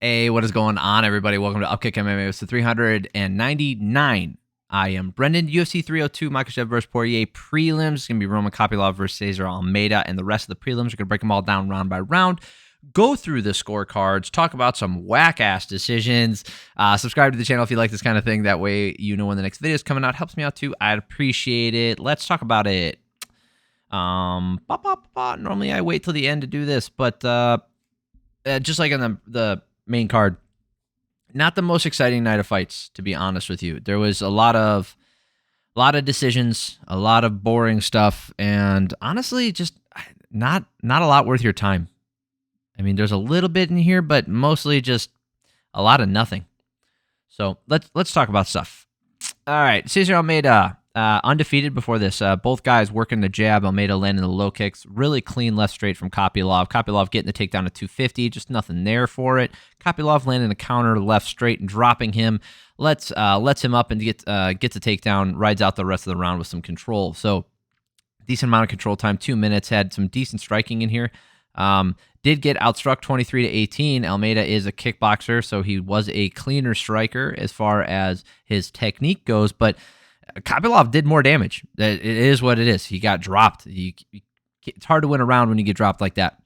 Hey, what is going on, everybody? Welcome to Upkick MMA. It's the 399. I am Brendan. UFC 302, Makhachev versus Poirier prelims. It's going to be Roman Kopylov versus Cesar Almeida, and the rest of the prelims. We're going to break them all down round by round, go through the scorecards, talk about some whack-ass decisions. Subscribe to the channel if you like this kind of thing. That way you know when the next video is coming out. Helps me out, too. I'd appreciate it. Let's talk about it. Normally I wait till the end to do this, but just like on the main card, not the most exciting night of fights, to be honest with you. There was a lot of decisions, a lot of boring stuff, and honestly, just not a lot worth your time. I mean, there's a little bit in here, but mostly just a lot of nothing. So let's talk about stuff. All right, Cesar Almeida, undefeated before this. Both guys working the jab. Almeida landing the low kicks. Really clean left straight from Kopylov. Kopylov getting the takedown at 250. Just nothing there for it. Kopylov landing a counter left straight and dropping him. Lets him up and gets a takedown. Rides out the rest of the round with some control. So decent amount of control time. 2 minutes. Had some decent striking in here. Did get outstruck 23-18. Almeida is a kickboxer, so he was a cleaner striker as far as his technique goes, but Kopylov did more damage. It is what it is. He got dropped. It's hard to win a round when you get dropped like that.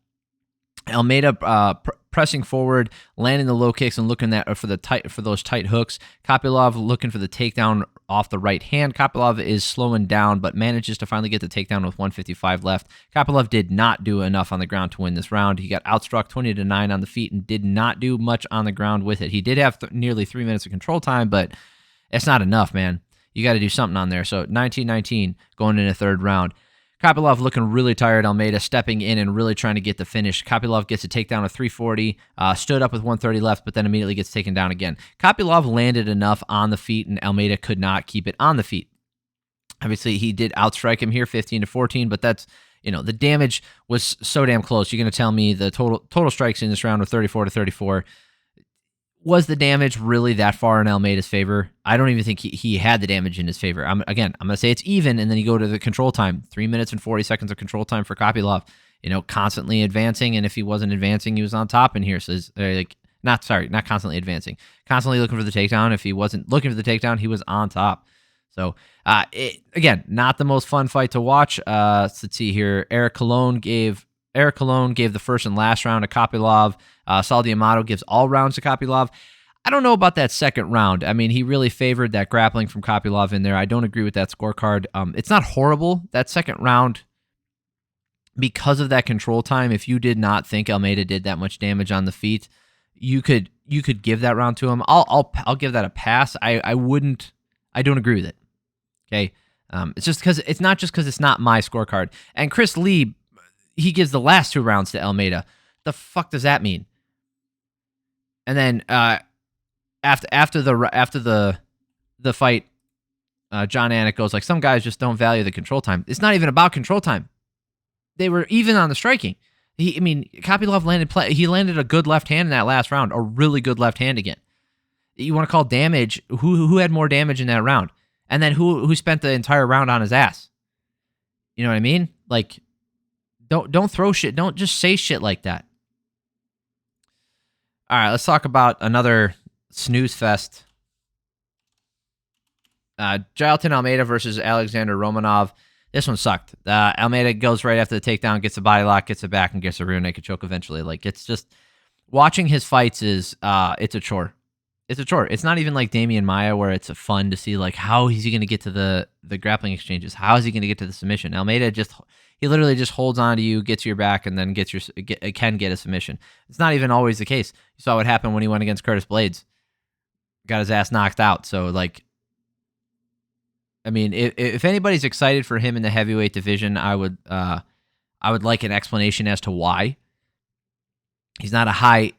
Almeida pressing forward, landing the low kicks and looking for those tight hooks. Kopylov looking for the takedown off the right hand. Kopylov is slowing down, but manages to finally get the takedown with 155 left. Kopylov did not do enough on the ground to win this round. He got outstruck 20-9 on the feet and did not do much on the ground with it. He did have nearly 3 minutes of control time, but it's not enough, man. You got to do something on there. So 19-19 going in the third round. Kopylov looking really tired. Almeida stepping in and really trying to get the finish. Kopylov gets a takedown of 340, stood up with 130 left, but then immediately gets taken down again. Kopylov landed enough on the feet, and Almeida could not keep it on the feet. Obviously, he did outstrike him here, 15-14, but that's, the damage was so damn close. You're going to tell me the total strikes in this round were 34-34. Was the damage really that far in Almeida's favor? I don't even think he had the damage in his favor. I'm going to say it's even, and then you go to the control time. 3 minutes and 40 seconds of control time for Kopylov. Constantly advancing, and if he wasn't advancing, he was on top in here. So, not constantly advancing. Constantly looking for the takedown. If he wasn't looking for the takedown, he was on top. So, again, not the most fun fight to watch. Let's see here. Eric Colon gave the first and last round to Kopylov. Saul D'Amato gives all rounds to Kopylov. I don't know about that second round. I mean, he really favored that grappling from Kopylov in there. I don't agree with that scorecard. It's not horrible. That second round, because of that control time, if you did not think Almeida did that much damage on the feet, you could give that round to him. I'll give that a pass. I don't agree with it. Okay. It's not just because it's not my scorecard. And Chris Lee, he gives the last 2 rounds to Almeida. The fuck does that mean? And then after the fight, John Anik goes like, some guys just don't value the control time. It's not even about control time. They were even on the striking. Kopylov landed a good left hand in that last round, a really good left hand again. You want to call damage? Who had more damage in that round? And then who spent the entire round on his ass? You know what I mean? Like, don't throw shit. Don't just say shit like that. All right, let's talk about another snooze fest. Jailton Almeida versus Alexandr Romanov. This one sucked. Almeida goes right after the takedown, gets a body lock, gets it back, and gets a rear naked choke eventually. Like, it's just, watching his fights is, it's a chore. It's a chore. It's not even like Damian Maia where it's fun to see, like, how is he going to get to the grappling exchanges? How is he going to get to the submission? Almeida he literally just holds on to you, gets your back, and then can get a submission. It's not even always the case. You saw what happened when he went against Curtis Blades. Got his ass knocked out. So, like, I mean, if anybody's excited for him in the heavyweight division, I would like an explanation as to why. He's not a high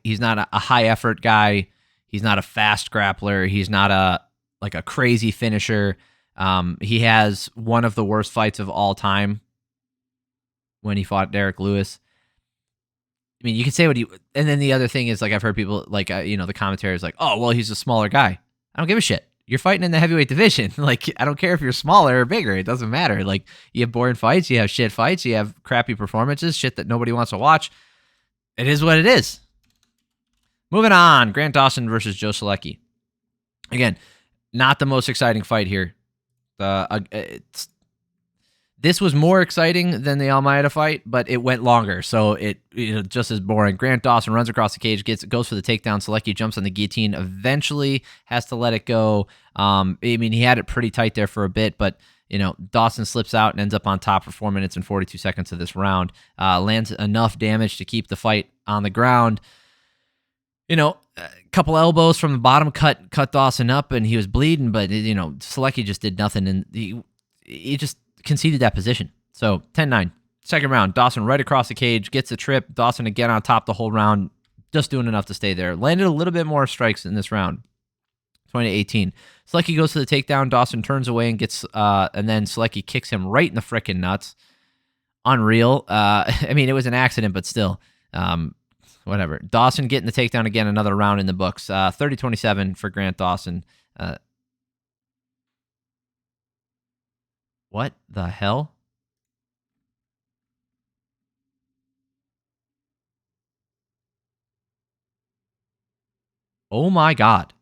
effort guy. He's not a fast grappler. He's not a crazy finisher. He has one of the worst fights of all time when he fought Derek Lewis. I mean, you can say and then the other thing is, like, I've heard people, like, the commentary is like, oh, well, he's a smaller guy. I don't give a shit. You're fighting in the heavyweight division. Like, I don't care if you're smaller or bigger. It doesn't matter. Like, you have boring fights. You have shit fights. You have crappy performances, shit that nobody wants to watch. It is what it is. Moving on, Grant Dawson versus Joe Solecki. Again, not the most exciting fight here. This was more exciting than the Almeida fight, but it went longer, so it just as boring. Grant Dawson runs across the cage, goes for the takedown. Solecki jumps on the guillotine, eventually has to let it go. I mean, he had it pretty tight there for a bit, but Dawson slips out and ends up on top for 4 minutes and 42 seconds of this round. Lands enough damage to keep the fight on the ground. A couple elbows from the bottom cut Dawson up, and he was bleeding, but Solecki just did nothing, and he just conceded that position. So 10-9. Second round, Dawson right across the cage, gets a trip. Dawson again on top the whole round, just doing enough to stay there. Landed a little bit more strikes in this round. 20-18. Solecki goes for the takedown. Dawson turns away and and then Solecki kicks him right in the frickin' nuts. Unreal. I mean, it was an accident, but still. Whatever. Dawson getting the takedown again, another round in the books. 30-27 for Grant Dawson. What the hell? Oh my God.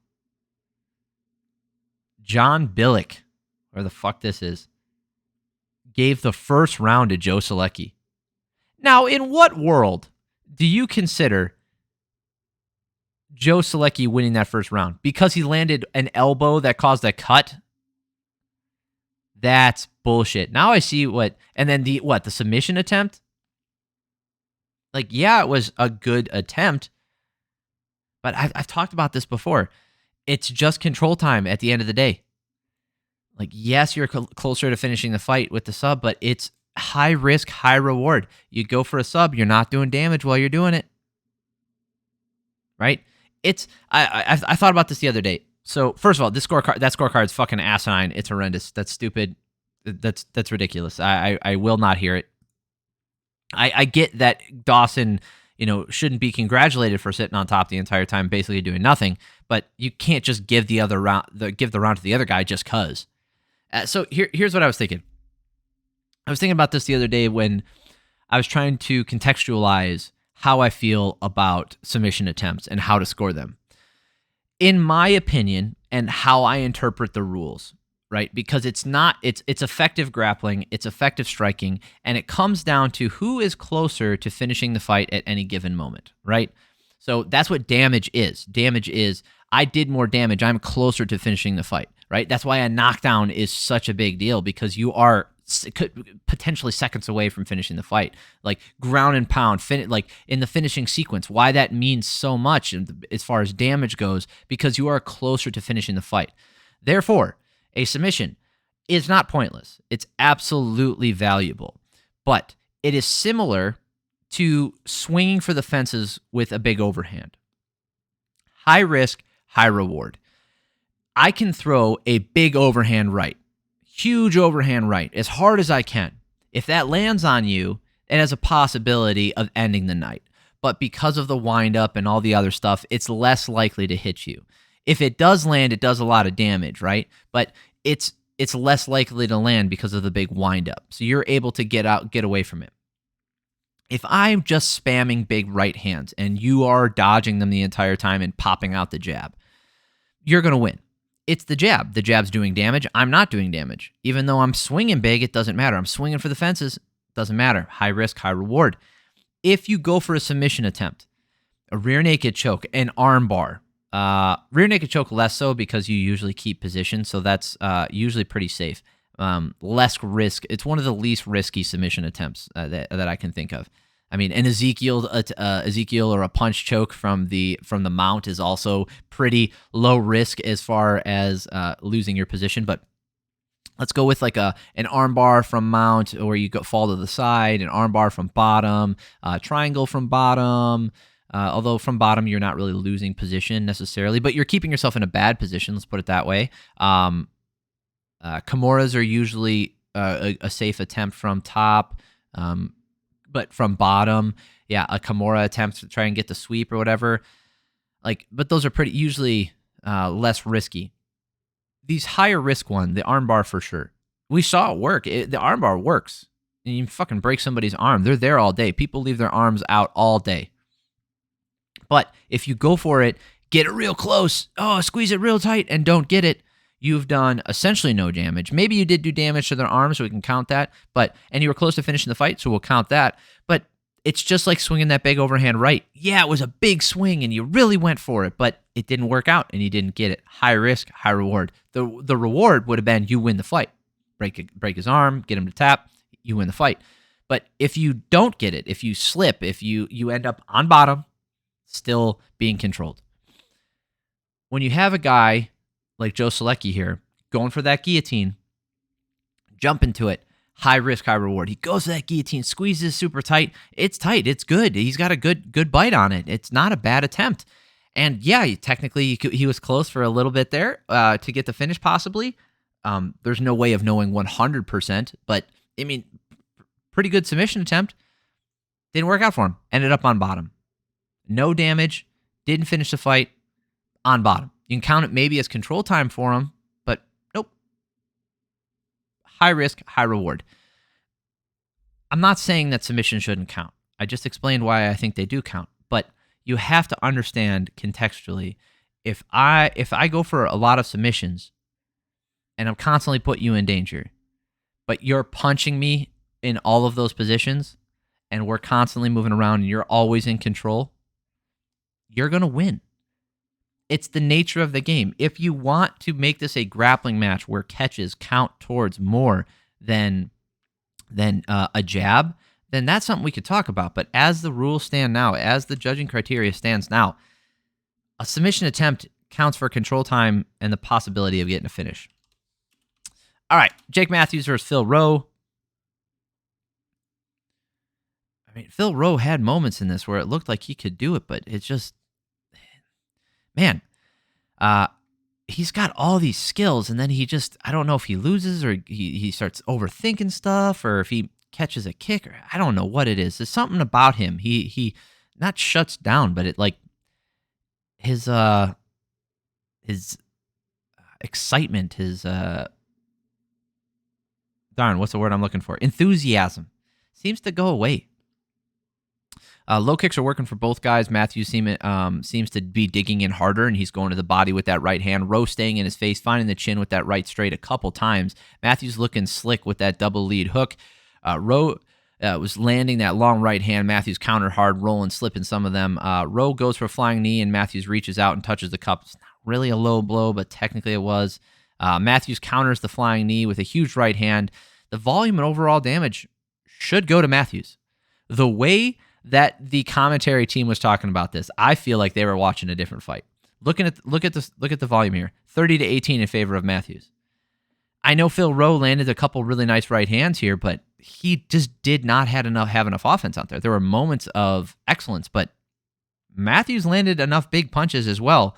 John Billick, where the fuck this is, gave the first round to Joe Solecki. Now, in what world do you consider Joe Solecki winning that first round? Because he landed an elbow that caused a cut? That's bullshit. Now I see and then the submission attempt? Yeah, it was a good attempt, but I've talked about this before. It's just control time at the end of the day. Yes, you're closer to finishing the fight with the sub, but it's high risk, high reward. You go for a sub, you're not doing damage while you're doing it. Right? I thought about this the other day. So first of all, that scorecard is fucking asinine. It's horrendous. That's stupid. That's ridiculous. I will not hear it. I get that Dawson, shouldn't be congratulated for sitting on top the entire time, basically doing nothing. But you can't just give the round to the other guy just cause. So here's what I was thinking. I was thinking about this the other day when I was trying to contextualize how I feel about submission attempts and how to score them. In my opinion, and how I interpret the rules, right? Because it's effective grappling, it's effective striking, and it comes down to who is closer to finishing the fight at any given moment, right? So that's what damage is. Damage is, I did more damage, I'm closer to finishing the fight, right? That's why a knockdown is such a big deal, because you are potentially seconds away from finishing the fight. Ground and pound, in the finishing sequence, why that means so much as far as damage goes, because you are closer to finishing the fight. Therefore, a submission is not pointless. It's absolutely valuable, but it is similar to swinging for the fences with a big overhand. High risk, high reward. I can throw a big overhand right, huge overhand right, as hard as I can. If that lands on you, it has a possibility of ending the night. But because of the windup and all the other stuff, it's less likely to hit you. If it does land, it does a lot of damage, right? But it's less likely to land because of the big windup. So you're able to get away from it. If I'm just spamming big right hands and you are dodging them the entire time and popping out the jab, you're going to win. It's the jab. The jab's doing damage. I'm not doing damage. Even though I'm swinging big, it doesn't matter. I'm swinging for the fences. Doesn't matter. High risk, high reward. If you go for a submission attempt, a rear naked choke, an arm bar, rear naked choke less so because you usually keep position, so that's usually pretty safe. Less risk. It's one of the least risky submission attempts that I can think of. I mean, an Ezekiel or a punch choke from the mount is also pretty low risk as far as losing your position. But let's go with an arm bar from mount, or you fall to the side, an arm bar from bottom, triangle from bottom. Although from bottom you're not really losing position necessarily, but you're keeping yourself in a bad position. Let's put it that way. Kimuras are usually a safe attempt from top. But from bottom, yeah, a Kimura attempt to try and get the sweep or whatever. But those are pretty usually less risky. These higher risk one, the armbar for sure. We saw it work. The armbar works. You fucking break somebody's arm. They're there all day. People leave their arms out all day. But if you go for it, get it real close, squeeze it real tight, and don't get it, you've done essentially no damage. Maybe you did do damage to their arms, so we can count that. And you were close to finishing the fight, so we'll count that. But it's just like swinging that big overhand right. Yeah, it was a big swing, and you really went for it, but it didn't work out, and you didn't get it. High risk, high reward. The reward would have been you win the fight. Break his arm, get him to tap, you win the fight. But if you don't get it, if you slip, if you end up on bottom, still being controlled. When you have a guy like Joe Solecki here, going for that guillotine, jump into it, high risk, high reward. He goes to that guillotine, squeezes super tight. It's tight. It's good. He's got a good bite on it. It's not a bad attempt. And yeah, technically he was close for a little bit there to get the finish possibly. There's no way of knowing 100%, but I mean, pretty good submission attempt. Didn't work out for him. Ended up on bottom. No damage. Didn't finish the fight. On bottom. You can count it maybe as control time for him, but nope. High risk, high reward. I'm not saying that submission shouldn't count. I just explained why I think they do count. But you have to understand contextually, if I go for a lot of submissions and I'm constantly putting you in danger, but you're punching me in all of those positions and we're constantly moving around and you're always in control, you're going to win. It's the nature of the game. If you want to make this a grappling match where catches count towards more than a jab, then that's something we could talk about. But as the rules stand now, as the judging criteria stands now, a submission attempt counts for control time and the possibility of getting a finish. All right, Jake Matthews versus Phil Rowe. I mean, Phil Rowe had moments in this where it looked like he could do it, but it's just... Man, he's got all these skills, and then I don't know if he loses or he starts overthinking stuff or if he catches a kick, or I don't know what it is. There's something about him. He not shuts down, but it like his excitement, his what's the word I'm looking for? Enthusiasm seems to go away. Low kicks are working for both guys. Matthews seems to be digging in harder, and he's going to the body with that right hand. Rowe staying in his face, finding the chin with that right straight a couple times. Matthews looking slick with that double lead hook. Rowe was landing that long right hand. Matthews countered hard, rolling, slipping some of them. Rowe goes for a flying knee, and Matthews reaches out and touches the cup. It's not really a low blow, but technically it was. Matthews counters the flying knee with a huge right hand. The volume and overall damage should go to Matthews. The way that the commentary team was talking about this, I feel like they were watching a different fight. Look at the volume here, 30-18 in favor of Matthews. I know Phil Rowe landed a couple really nice right hands here, but he just did not have enough offense out there. There were moments of excellence, but Matthews landed enough big punches as well.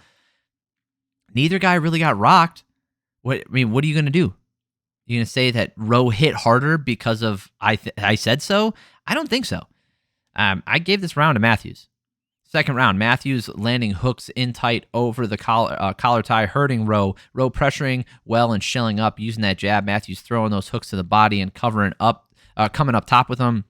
Neither guy really got rocked. What are you going to do? You going to say that Rowe hit harder because of I said so? I don't think so. I gave this round to Matthews. Second round, Matthews landing hooks in tight over the collar tie, hurting Rowe. Rowe pressuring well and shelling up, using that jab. Matthews throwing those hooks to the body and covering up, coming up top with them.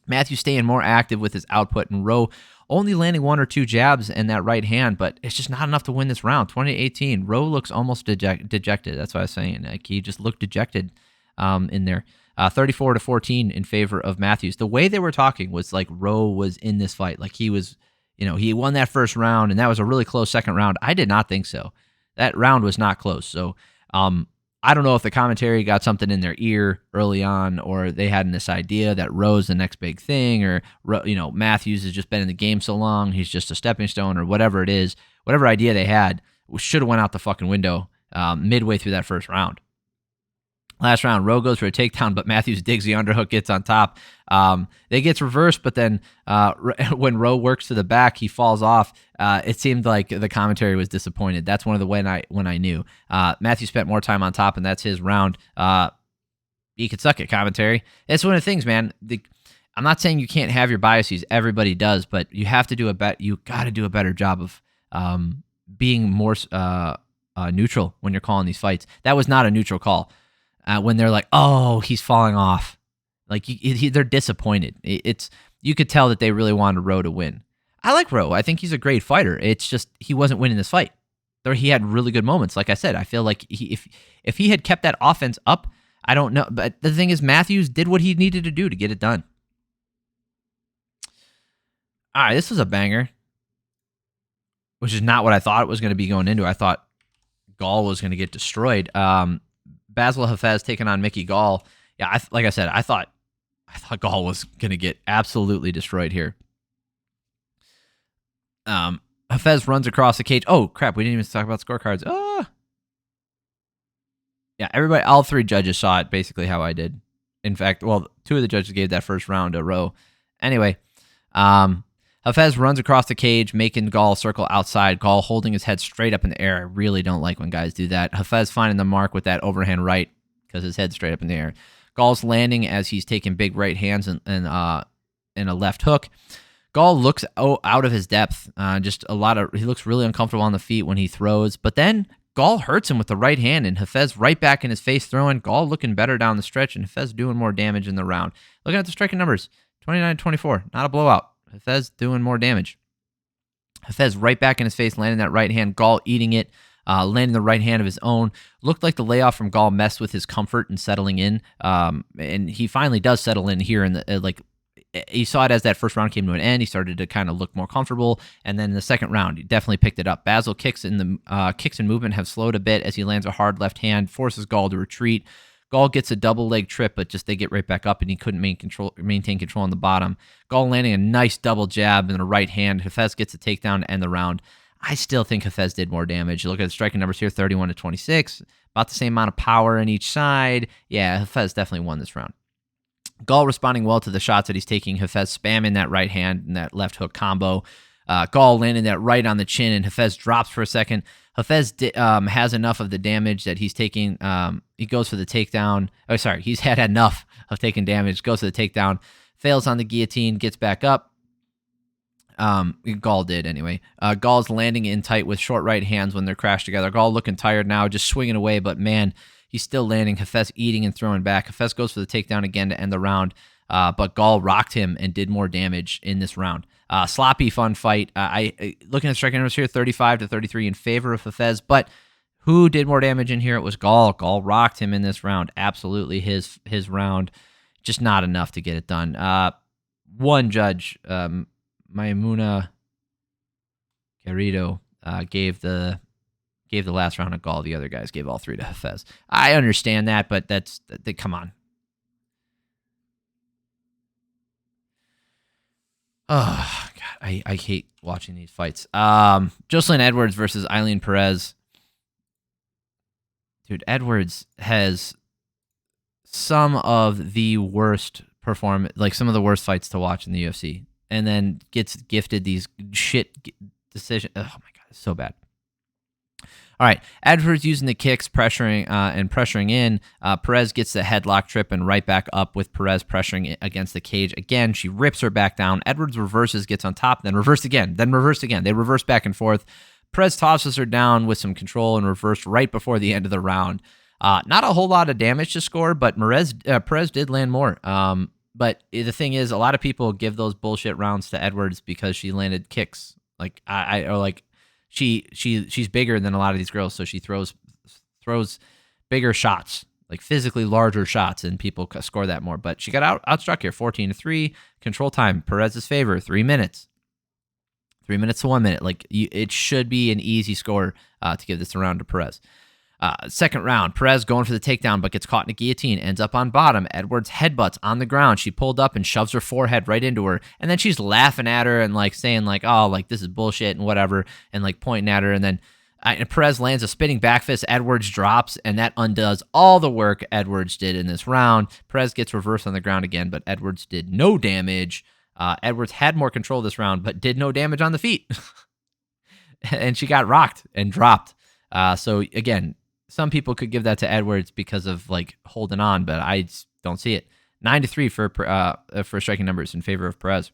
Matthews staying more active with his output, and Rowe only landing one or two jabs in that right hand, but it's just not enough to win this round. 20-18. Rowe looks almost dejected. That's what I was saying. Like, he just looked dejected in there. 34-14 in favor of Matthews. The way they were talking was like Rowe was in this fight. Like he was, he won that first round, and that was a really close second round. I did not think so. That round was not close. So I don't know if the commentary got something in their ear early on, or they had this idea that Rowe's the next big thing, or Matthews has just been in the game so long, he's just a stepping stone, or whatever it is. Whatever idea they had should have went out the fucking window midway through that first round. Last round, Rowe goes for a takedown, but Matthews digs the underhook, gets on top. It gets reversed, but then when Rowe works to the back, he falls off. It seemed like the commentary was disappointed. That's one of the when I knew. Matthews spent more time on top, and that's his round. You could suck it, commentary. It's one of the things, man. I'm not saying you can't have your biases. Everybody does, but you have to do you got to do a better job of being more neutral when you're calling these fights. That was not a neutral call. When they're like, "Oh, he's falling off," like they're disappointed. You could tell that they really wanted Rowe to win. I like Rowe. I think he's a great fighter. It's just he wasn't winning this fight. Though he had really good moments. Like I said, I feel like if he had kept that offense up, I don't know. But the thing is, Matthews did what he needed to do to get it done. All right, this was a banger, which is not what I thought it was going to be going into. I thought Gall was going to get destroyed. Bassil Hafez taking on Mickey Gall. Yeah, like I said, I thought Gall was going to get absolutely destroyed here. Hafez runs across the cage. Oh, crap. We didn't even talk about scorecards. Yeah, everybody, all three judges saw it basically how I did. In fact, well, two of the judges gave that first round a Rowe. Anyway, Hafez runs across the cage, making Gall circle outside. Gall holding his head straight up in the air. I really don't like when guys do that. Hafez finding the mark with that overhand right because his head's straight up in the air. Gall's landing as he's taking big right hands and a left hook. Gall looks out of his depth. He looks really uncomfortable on the feet when he throws, but then Gall hurts him with the right hand, and Hafez right back in his face throwing. Gall looking better down the stretch, and Hafez doing more damage in the round. Looking at the striking numbers, 29-24, not a blowout. Hafez doing more damage. Hafez right back in his face, landing that right hand. Gall eating it, landing the right hand of his own. Looked like the layoff from Gall messed with his comfort and settling in, and he finally does settle in here in the you saw it as that first round came to an end. He started to kind of look more comfortable, and then in the second round, he definitely picked it up. Bassil kicks and movement have slowed a bit as he lands a hard left hand, forces Gall to retreat. Gall gets a double leg trip, but just they get right back up, and he couldn't maintain control on the bottom. Gall landing a nice double jab in the right hand. Hafez gets a takedown to end the round. I still think Hafez did more damage. Look at the striking numbers here, 31-26, about the same amount of power on each side. Yeah, Hafez definitely won this round. Gall responding well to the shots that he's taking. Hafez spamming that right hand and that left hook combo. Gall landing that right on the chin, and Hafez drops for a second. Hafez has enough of the damage that he's taking. He goes for the takedown. Oh, sorry. He's had enough of taking damage. Goes to the takedown. Fails on the guillotine. Gets back up. Gall did anyway. Gall's landing in tight with short right hands when they're crashed together. Gall looking tired now, just swinging away, but man, he's still landing. Hafez eating and throwing back. Hafez goes for the takedown again to end the round, but Gall rocked him and did more damage in this round. Sloppy, fun fight. Looking at striking numbers here, 35-33 in favor of Hafez, but who did more damage in here? It was Gall. Gall rocked him in this round. Absolutely his round. Just not enough to get it done. One judge, Maimuna Querido, gave the last round to Gall. The other guys gave all three to Hafez. I understand that, but come on. Oh, God. I hate watching these fights. Joselyne Edwards versus Ailin Perez. Dude, Edwards has some of the worst some of the worst fights to watch in the UFC. And then gets gifted these shit decisions. Oh, my God. It's so bad. All right, Edwards using the kicks, pressuring in. Perez gets the headlock trip and right back up with Perez pressuring against the cage. Again, she rips her back down. Edwards reverses, gets on top, then reversed again, then reversed again. They reverse back and forth. Perez tosses her down with some control and reversed right before the end of the round. Not a whole lot of damage to score, but Perez did land more. But the thing is, a lot of people give those bullshit rounds to Edwards because she landed kicks. She's bigger than a lot of these girls, so she throws bigger shots, like physically larger shots, and people score that more. But she got outstruck here, 14-3. Control time, Perez's favor, 3 minutes. 3 minutes to 1 minute. It should be an easy score to give this round to Perez. Second round, Perez going for the takedown, but gets caught in a guillotine, ends up on bottom. Edwards headbutts on the ground. She pulled up and shoves her forehead right into her, and then she's laughing at her and saying oh, this is bullshit and whatever, and pointing at her, and then Perez lands a spinning back fist. Edwards drops, and that undoes all the work Edwards did in this round. Perez gets reversed on the ground again, but Edwards did no damage. Edwards had more control this round, but did no damage on the feet, and she got rocked and dropped. So again, some people could give that to Edwards because of holding on, but I don't see it. 9-3 for striking numbers in favor of Perez.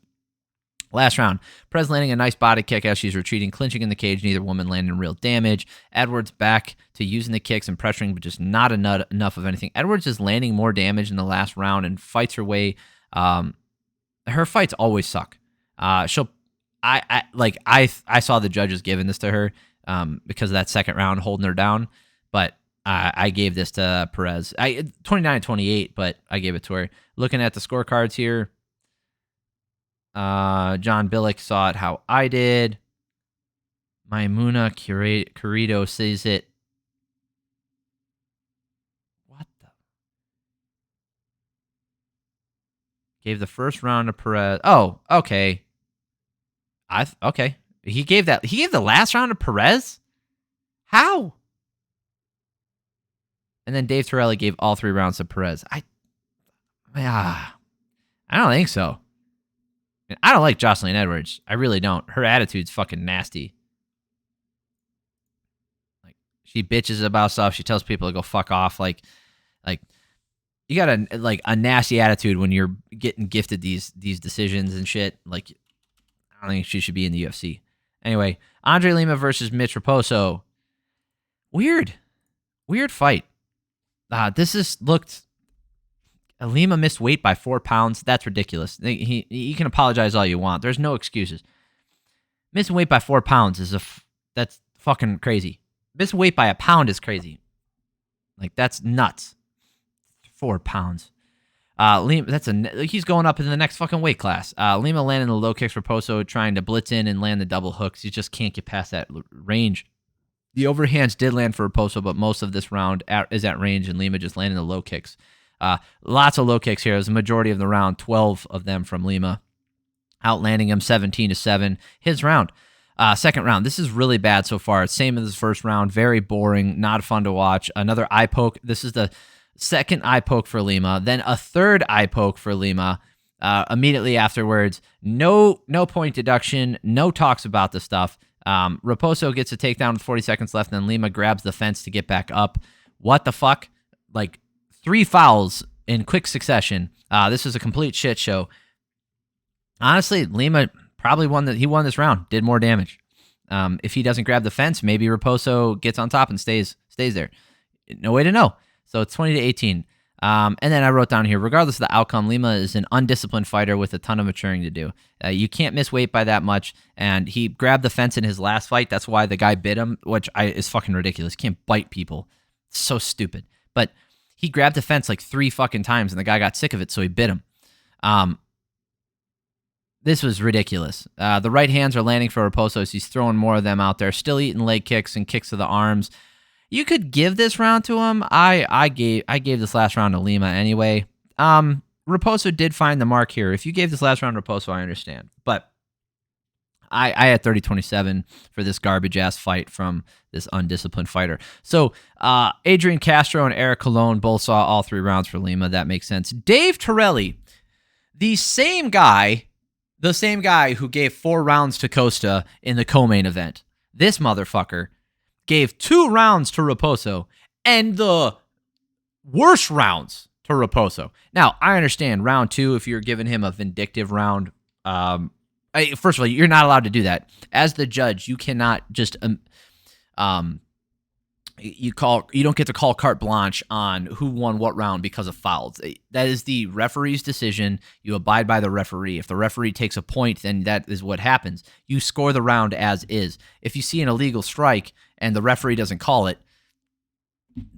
Last round, Perez landing a nice body kick as she's retreating, clinching in the cage. Neither woman landing real damage. Edwards back to using the kicks and pressuring, but just not enough of anything. Edwards is landing more damage in the last round and fights her way. Her fights always suck. She'll I saw the judges giving this to her because of that second round holding her down, but I gave this to Perez. 29-28, but I gave it to her. Looking at the scorecards here, John Billick saw it how I did. Maimuna Carrito says it. What the? Gave the first round to Perez. Oh, okay. Okay. He gave the last round to Perez? How? And then Dave Torelli gave all 3 rounds to Perez. I don't think so. I don't like Joselyne Edwards. I really don't. Her attitude's fucking nasty. Like, she bitches about stuff. She tells people to go fuck off. Like you got a nasty attitude when you're getting gifted these decisions and shit. Like, I don't think she should be in the UFC. Anyway, Andre Lima versus Mitch Raposo. Weird fight. This looked. Lima missed weight by 4 pounds. That's ridiculous. You can apologize all you want. There's no excuses. Missing weight by 4 pounds that's fucking crazy. Missing weight by a pound is crazy. Like, that's nuts. 4 pounds. Lima, he's going up in the next fucking weight class. Lima landing the low kicks. Raposo trying to blitz in and land the double hooks. He just can't get past that range. The overhands did land for Raposo, but most of this round is at range, and Lima just landing the low kicks. Lots of low kicks here. It was the majority of the round, 12 of them from Lima, outlanding him 17-7. His round, second round. This is really bad so far. Same as the first round. Very boring, not fun to watch. Another eye poke. This is the second eye poke for Lima. Then a third eye poke for Lima. Immediately afterwards, no point deduction, no talks about the stuff. Raposo gets a takedown with 40 seconds left, and then Lima grabs the fence to get back up. What the fuck? Like, 3 fouls in quick succession. This is a complete shit show. Honestly, Lima probably won this round, did more damage. If he doesn't grab the fence, maybe Raposo gets on top and stays there. No way to know. So it's 20-18. And then I wrote down here, regardless of the outcome, Lima is an undisciplined fighter with a ton of maturing to do. You can't miss weight by that much, and he grabbed the fence in his last fight. That's why the guy bit him, which is fucking ridiculous. You can't bite people. It's so stupid. But he grabbed the fence like 3 fucking times, and the guy got sick of it, so he bit him. This was ridiculous. The right hands are landing for Raposo as he's throwing more of them out there, still eating leg kicks and kicks to the arms. You could give this round to him. I gave this last round to Lima anyway. Raposo did find the mark here. If you gave this last round to Raposo, I understand. But I had 30-27 for this garbage-ass fight from this undisciplined fighter. So Adrian Castro and Eric Colon both saw all 3 rounds for Lima. That makes sense. Dave Torelli, the same guy who gave 4 rounds to Costa in the co-main event. This motherfucker gave 2 rounds to Raposo and the worst rounds to Raposo. Now, I understand round 2, if you're giving him a vindictive round, first of all, you're not allowed to do that. As the judge, you cannot just you don't get to call carte blanche on who won what round because of fouls. That is the referee's decision. You abide by the referee. If the referee takes a point, then that is what happens. You score the round as is. If you see an illegal strike and the referee doesn't call it,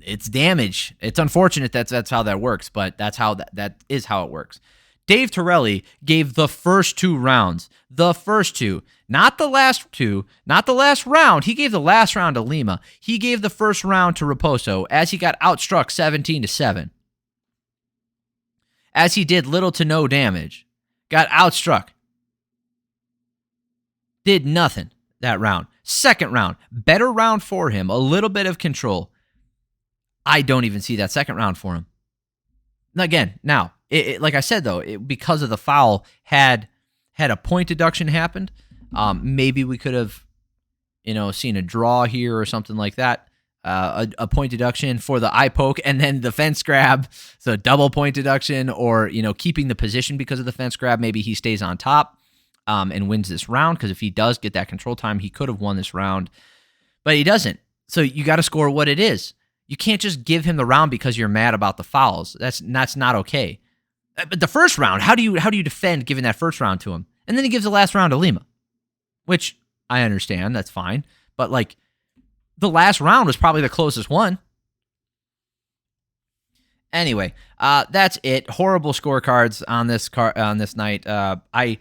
it's damage. It's unfortunate that's how that works, but that is how it works. Dave Torelli gave the first 2 rounds. The first 2. Not the last 2. Not the last round. He gave the last round to Lima. He gave the first round to Raposo as he got outstruck 17-7. As he did little to no damage. Got outstruck. Did nothing that round. Second round. Better round for him. A little bit of control. I don't even see that second round for him. Again, now, like I said, though, because of the foul, had a point deduction happened, maybe we could have, seen a draw here or something like that. A point deduction for the eye poke and then the fence grab, so double point deduction, or keeping the position because of the fence grab. Maybe he stays on top and wins this round, because if he does get that control time, he could have won this round, but he doesn't. So you got to score what it is. You can't just give him the round because you're mad about the fouls. That's not okay. But the first round, how do you defend giving that first round to him? And then he gives the last round to Lima. which I understand. That's fine. But like the last round was probably the closest one. Anyway, that's it. Horrible scorecards on this night. I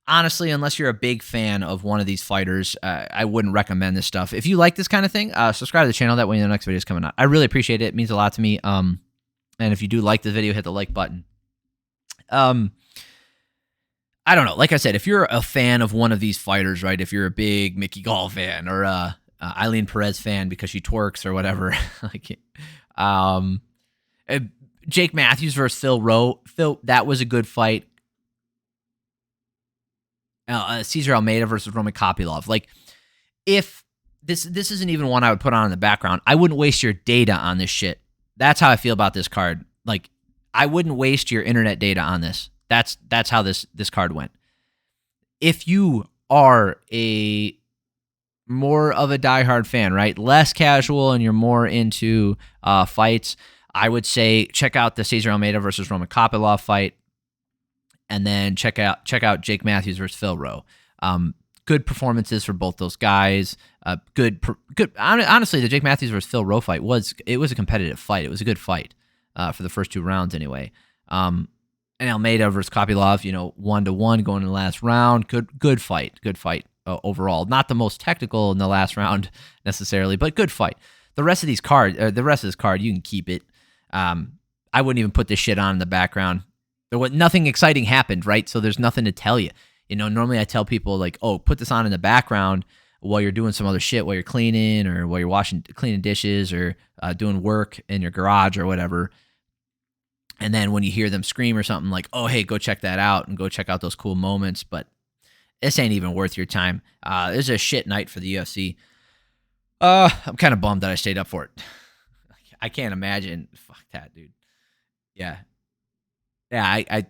honestly, unless you're a big fan of one of these fighters, I wouldn't recommend this stuff. If you like this kind of thing, subscribe to the channel. That way the next video is coming out. I really appreciate it. It means a lot to me. And if you do like the video, hit the like button. I don't know. Like I said, if you're a fan of one of these fighters, right? If you're a big Mickey Gall fan or Ailin Perez fan because she twerks or whatever, like, Jake Matthews versus Phil Rowe. That was a good fight. Cesar Almeida versus Roman Kopylov. Like, if this isn't even one I would put on in the background, I wouldn't waste your data on this shit. That's how I feel about this card. Like, I wouldn't waste your internet data on this. That's how this card went. If you are more of a diehard fan, right? Less casual and you're more into fights, I would say check out the Cesar Almeida versus Roman Kopylov fight, and then check out Jake Matthews versus Phil Rowe. Good performances for both those guys. Good. Honestly, the Jake Matthews versus Phil Rowe fight was a competitive fight. It was a good fight for the first 2 rounds anyway. And Almeida versus Kopylov, 1-1 going in the last round. Good fight. Overall. Not the most technical in the last round necessarily, but good fight. The rest of this card, you can keep it. I wouldn't even put this shit on in the background. Nothing exciting happened, right? So there's nothing to tell you. Normally I tell people like, oh, put this on in the background while you're doing some other shit, while you're cleaning or while you're cleaning dishes or doing work in your garage or whatever. And then when you hear them scream or something like, oh, hey, go check that out and go check out those cool moments. But this ain't even worth your time. This is a shit night for the UFC. I'm kind of bummed that I stayed up for it. I can't imagine. Fuck that, dude. Yeah. I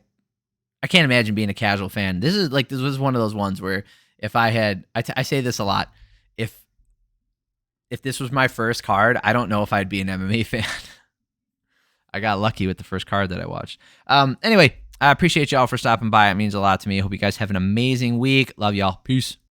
can't imagine being a casual fan. This was one of those ones where if I say this a lot, if this was my first card, I don't know if I'd be an MMA fan. I got lucky with the first card that I watched. Anyway, I appreciate y'all for stopping by. It means a lot to me. I hope you guys have an amazing week. Love y'all. Peace.